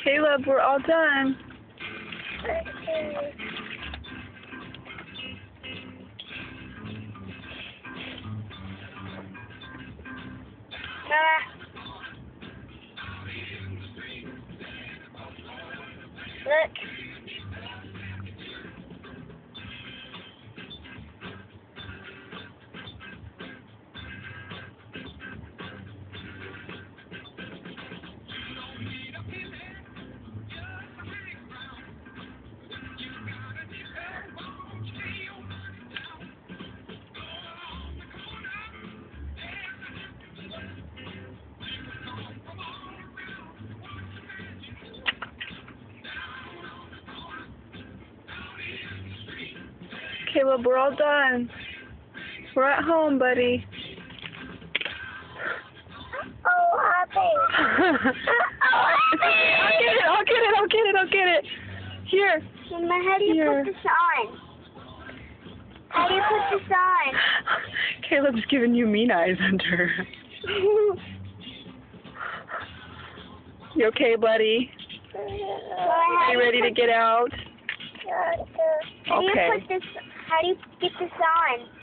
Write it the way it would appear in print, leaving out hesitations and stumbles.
Caleb, we're all done. Look. Caleb, we're all done. We're at home, buddy. Oh, happy. I'll get it. Here. Mama, how do you Here. put this on? How do you put this on? Caleb's giving you mean eyes, Hunter. You okay, buddy? Are you ready to get out? How do you Okay. put this? How do you get this on?